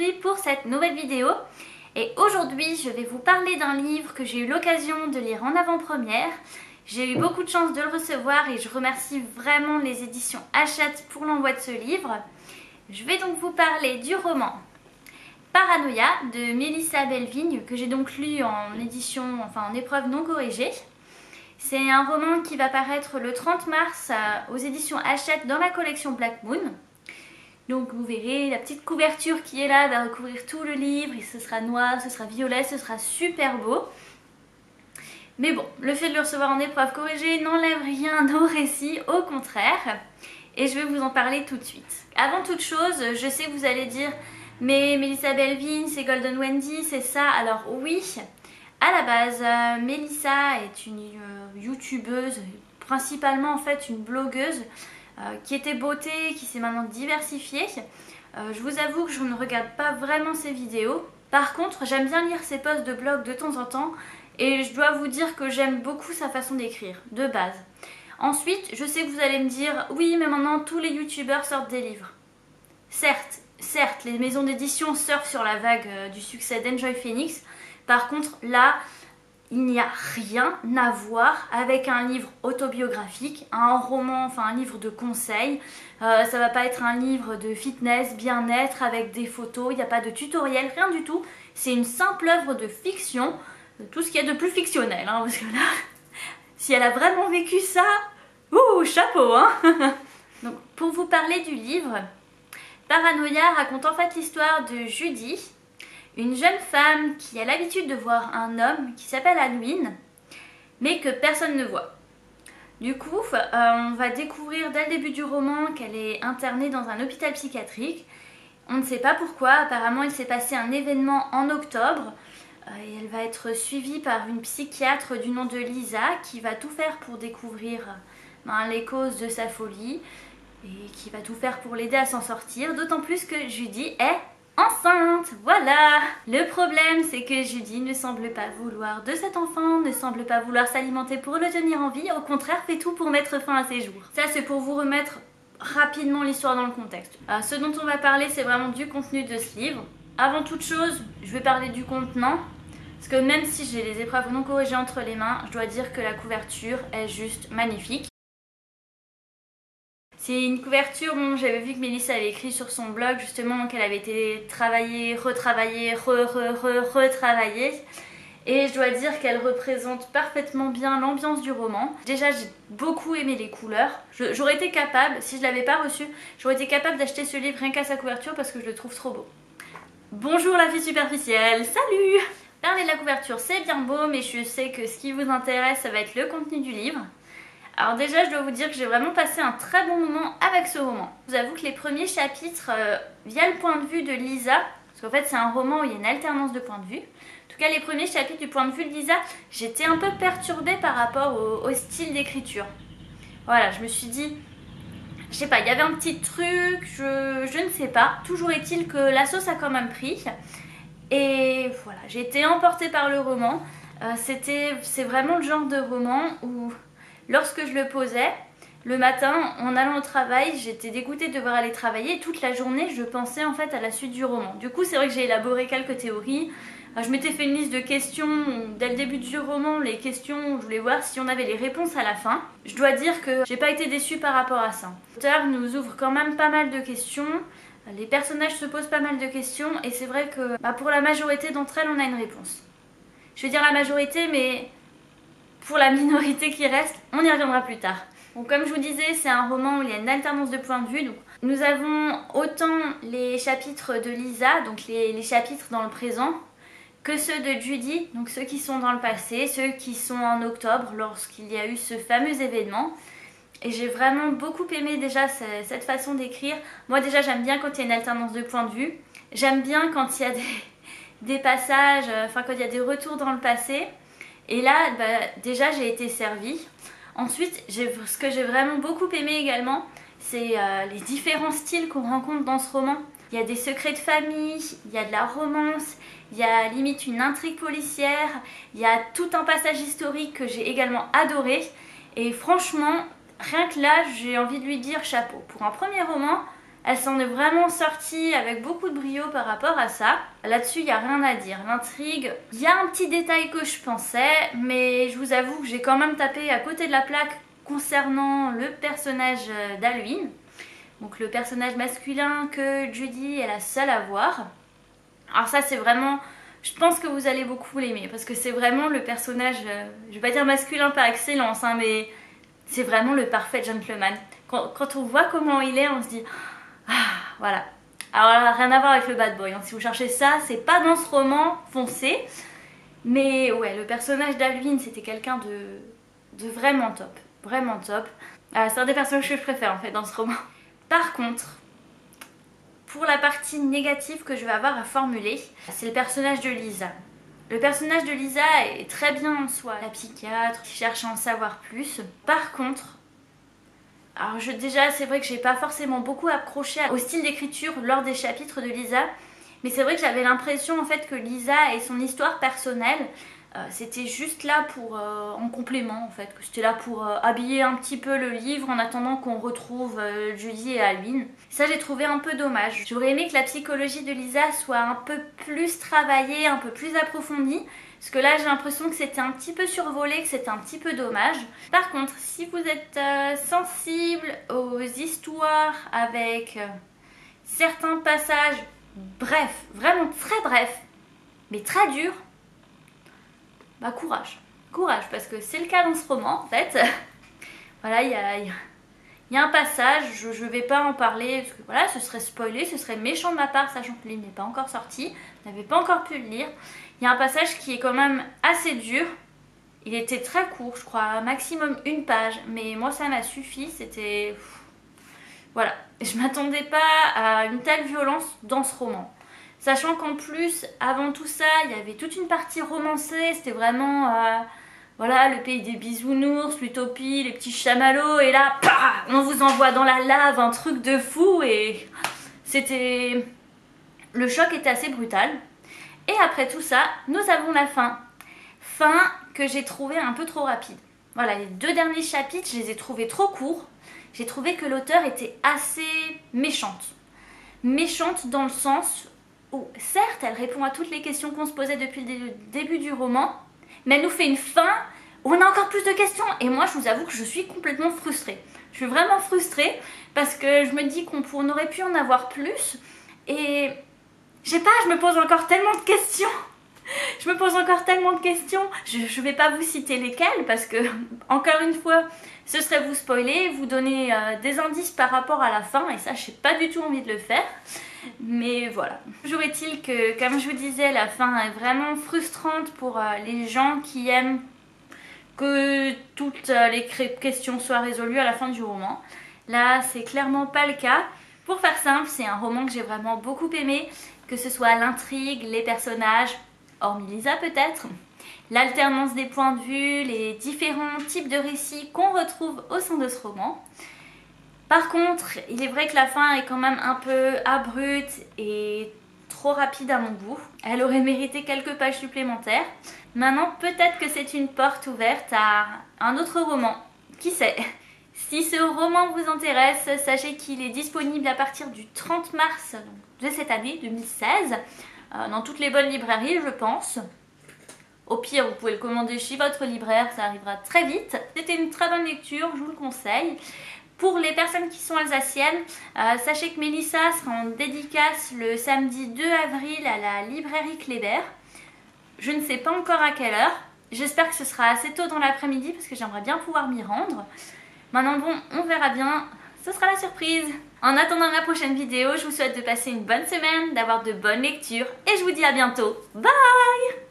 aujourd'hui pour cette nouvelle vidéo. Et aujourd'hui, je vais vous parler d'un livre que j'ai eu l'occasion de lire en avant-première. J'ai eu beaucoup de chance de le recevoir et je remercie vraiment les éditions Hachette pour l'envoi de ce livre. Je vais donc vous parler du roman Paranoia de Mélissa Bellevigne, que j'ai donc lu en édition, en épreuve non corrigée. C'est un roman qui va paraître le 30 mars aux éditions Hachette dans la collection Black Moon. Donc vous verrez la petite couverture qui est là va recouvrir tout le livre et ce sera noir, ce sera violet, ce sera super beau. Mais bon, le fait de le recevoir en épreuve corrigée n'enlève rien au récit, au contraire. Et je vais vous en parler tout de suite. Avant toute chose, je sais que vous allez dire « Mais Mélissa Bellevigne, c'est Golden Wendy, c'est ça ?» Alors oui, à la base, Mélissa est une youtubeuse, principalement en fait une blogueuse, qui était beauté, qui s'est maintenant diversifiée. Je vous avoue que je ne regarde pas vraiment ses vidéos. Par contre, j'aime bien lire ses posts de blog de temps en temps et je dois vous dire que j'aime beaucoup sa façon d'écrire, de base. Ensuite, je sais que vous allez me dire, oui, mais maintenant tous les youtubeurs sortent des livres. Certes, les maisons d'édition surfent sur la vague du succès d'Enjoy Phoenix. Par contre, là, il n'y a rien à voir avec un livre autobiographique, un roman, un livre de conseils. Ça va pas être un livre de fitness, bien-être avec des photos, il n'y a pas de tutoriel, rien du tout. C'est une simple œuvre de fiction, tout ce qu'il y a de plus fictionnel, hein, parce que là, si elle a vraiment vécu ça, chapeau, hein. Donc, pour vous parler du livre, Paranoia raconte en fait l'histoire de Judy, une jeune femme qui a l'habitude de voir un homme qui s'appelle Halloween, mais que personne ne voit. Du coup, on va découvrir dès le début du roman qu'elle est internée dans un hôpital psychiatrique. On ne sait pas pourquoi, apparemment il s'est passé un événement en octobre, et elle va être suivie par une psychiatre du nom de Lisa qui va tout faire pour découvrir les causes de sa folie et qui va tout faire pour l'aider à s'en sortir, d'autant plus que Judy est enceinte, voilà. Le problème, c'est que Judy ne semble pas vouloir de cet enfant, ne semble pas vouloir s'alimenter pour le tenir en vie, au contraire fait tout pour mettre fin à ses jours. Ça, c'est pour vous remettre rapidement l'histoire dans le contexte. Ce dont on va parler, c'est vraiment du contenu de ce livre. Avant toute chose, je vais parler du contenant, parce que même si j'ai les épreuves non corrigées entre les mains, je dois dire que la couverture est juste magnifique. C'est une couverture dont j'avais vu que Mélissa avait écrit sur son blog justement qu'elle avait été travaillée, retravaillée, retravaillée. Et je dois dire qu'elle représente parfaitement bien l'ambiance du roman. Déjà, j'ai beaucoup aimé les couleurs. J'aurais été capable, si je ne l'avais pas reçu, j'aurais été capable d'acheter ce livre rien qu'à sa couverture parce que je le trouve trop beau. Bonjour la fille superficielle, salut! Parler de la couverture, c'est bien beau, mais je sais que ce qui vous intéresse, ça va être le contenu du livre. Alors déjà, je dois vous dire que j'ai vraiment passé un très bon moment avec ce roman. Je vous avoue que les premiers chapitres, via le point de vue de Lisa, parce qu'en fait c'est un roman où il y a une alternance de points de vue. En tout cas, les premiers chapitres du point de vue de Lisa, j'étais un peu perturbée par rapport au style d'écriture. Voilà, je me suis dit, je sais pas, il y avait un petit truc, je ne sais pas. Toujours est-il que la sauce a quand même pris. Et voilà, j'ai été emportée par le roman. C'est vraiment le genre de roman où, lorsque je le posais, le matin, en allant au travail, j'étais dégoûtée de devoir aller travailler. Et toute la journée, je pensais en fait à la suite du roman. Du coup, c'est vrai que j'ai élaboré quelques théories. Je m'étais fait une liste de questions. Dès le début du roman, les questions, je voulais voir si on avait les réponses à la fin. Je dois dire que j'ai pas été déçue par rapport à ça. L'auteur nous ouvre quand même pas mal de questions. Les personnages se posent pas mal de questions. Et c'est vrai que pour la majorité d'entre elles, on a une réponse. Je vais dire la majorité, mais pour la minorité qui reste, on y reviendra plus tard. Donc, comme je vous disais, c'est un roman où il y a une alternance de points de vue. Donc, nous avons autant les chapitres de Lisa, donc les chapitres dans le présent, que ceux de Judy, donc ceux qui sont dans le passé, ceux qui sont en octobre lorsqu'il y a eu ce fameux événement. Et j'ai vraiment beaucoup aimé déjà cette façon d'écrire. Moi déjà j'aime bien quand il y a une alternance de points de vue. J'aime bien quand il y a des passages, quand il y a des retours dans le passé. Et là, déjà j'ai été servie. Ensuite, ce que j'ai vraiment beaucoup aimé également, c'est les différents styles qu'on rencontre dans ce roman. Il y a des secrets de famille, il y a de la romance, il y a limite une intrigue policière, il y a tout un passage historique que j'ai également adoré. Et franchement, rien que là, j'ai envie de lui dire chapeau. Pour un premier roman, Elle s'en est vraiment sortie avec beaucoup de brio par rapport à ça. Là-dessus, il n'y a rien à dire. L'intrigue, il y a un petit détail que je pensais, mais je vous avoue que j'ai quand même tapé à côté de la plaque concernant le personnage d'Alwyn. Donc le personnage masculin que Judy est la seule à voir. Alors ça, c'est vraiment... Je pense que vous allez beaucoup l'aimer, parce que c'est vraiment le personnage, je vais pas dire masculin par excellence, hein, mais c'est vraiment le parfait gentleman. Quand on voit comment il est, on se dit... Ah, voilà. Alors rien à voir avec le bad boy, hein. Si vous cherchez ça, c'est pas dans ce roman, foncez. Mais ouais, le personnage d'Alwyn, c'était quelqu'un de vraiment top. Vraiment top. C'est un des personnages que je préfère en fait dans ce roman. Par contre, pour la partie négative que je vais avoir à formuler, c'est le personnage de Lisa. Le personnage de Lisa est très bien en soi, la psychiatre qui cherche à en savoir plus. Par contre, alors déjà c'est vrai que j'ai pas forcément beaucoup accroché au style d'écriture lors des chapitres de Lisa, mais c'est vrai que j'avais l'impression en fait que Lisa et son histoire personnelle, c'était juste là pour en complément en fait, que c'était là pour habiller un petit peu le livre en attendant qu'on retrouve Judy et Alwyn. Ça j'ai trouvé un peu dommage. J'aurais aimé que la psychologie de Lisa soit un peu plus travaillée, un peu plus approfondie. Parce que là j'ai l'impression que c'était un petit peu survolé, que c'était un petit peu dommage. Par contre, si vous êtes sensible aux histoires avec certains passages brefs, vraiment très brefs, mais très durs, bah courage. Courage, parce que c'est le cas dans ce roman en fait. Voilà, il y a un passage, je vais pas en parler, parce que voilà, ce serait spoilé, ce serait méchant de ma part, sachant que le livre n'est pas encore sorti, vous n'avez pas encore pu le lire. Il y a un passage qui est quand même assez dur. Il était très court, je crois, maximum 1 page. Mais moi, ça m'a suffi. C'était... Voilà. Je m'attendais pas à une telle violence dans ce roman. Sachant qu'en plus, avant tout ça, il y avait toute une partie romancée. C'était vraiment... voilà, le pays des bisounours, l'utopie, les petits chamallows. Et là, on vous envoie dans la lave un truc de fou. Et c'était... Le choc était assez brutal. Et après tout ça, nous avons la fin. Fin que j'ai trouvée un peu trop rapide. Voilà, les 2 derniers chapitres, je les ai trouvés trop courts. J'ai trouvé que l'auteur était assez méchante. Méchante dans le sens où, certes, elle répond à toutes les questions qu'on se posait depuis le début du roman, mais elle nous fait une fin où on a encore plus de questions. Et moi, je vous avoue que je suis complètement frustrée. Je suis vraiment frustrée parce que je me dis qu'on aurait pu en avoir plus. Et... je sais pas, je me pose encore tellement de questions. Je me pose encore tellement de questions. Je vais pas vous citer lesquelles parce que, encore une fois, ce serait vous spoiler, vous donner des indices par rapport à la fin. Et ça, je n'ai pas du tout envie de le faire. Mais voilà. Toujours est-il que, comme je vous disais, la fin est vraiment frustrante pour les gens qui aiment que toutes les questions soient résolues à la fin du roman. Là, c'est clairement pas le cas. Pour faire simple, c'est un roman que j'ai vraiment beaucoup aimé. Que ce soit l'intrigue, les personnages, hormis Lisa peut-être, l'alternance des points de vue, les différents types de récits qu'on retrouve au sein de ce roman. Par contre, il est vrai que la fin est quand même un peu abrupte et trop rapide à mon goût. Elle aurait mérité quelques pages supplémentaires. Maintenant, peut-être que c'est une porte ouverte à un autre roman. Qui sait ? Si ce roman vous intéresse, sachez qu'il est disponible à partir du 30 mars de cette année 2016, dans toutes les bonnes librairies je pense. Au pire, vous pouvez le commander chez votre libraire, ça arrivera très vite. C'était une très bonne lecture, je vous le conseille. Pour les personnes qui sont alsaciennes, sachez que Mélissa sera en dédicace le samedi 2 avril à la librairie Kléber. Je ne sais pas encore à quelle heure. J'espère que ce sera assez tôt dans l'après-midi parce que j'aimerais bien pouvoir m'y rendre. Maintenant bon, on verra bien, ce sera la surprise. En attendant la prochaine vidéo, je vous souhaite de passer une bonne semaine, d'avoir de bonnes lectures et je vous dis à bientôt. Bye!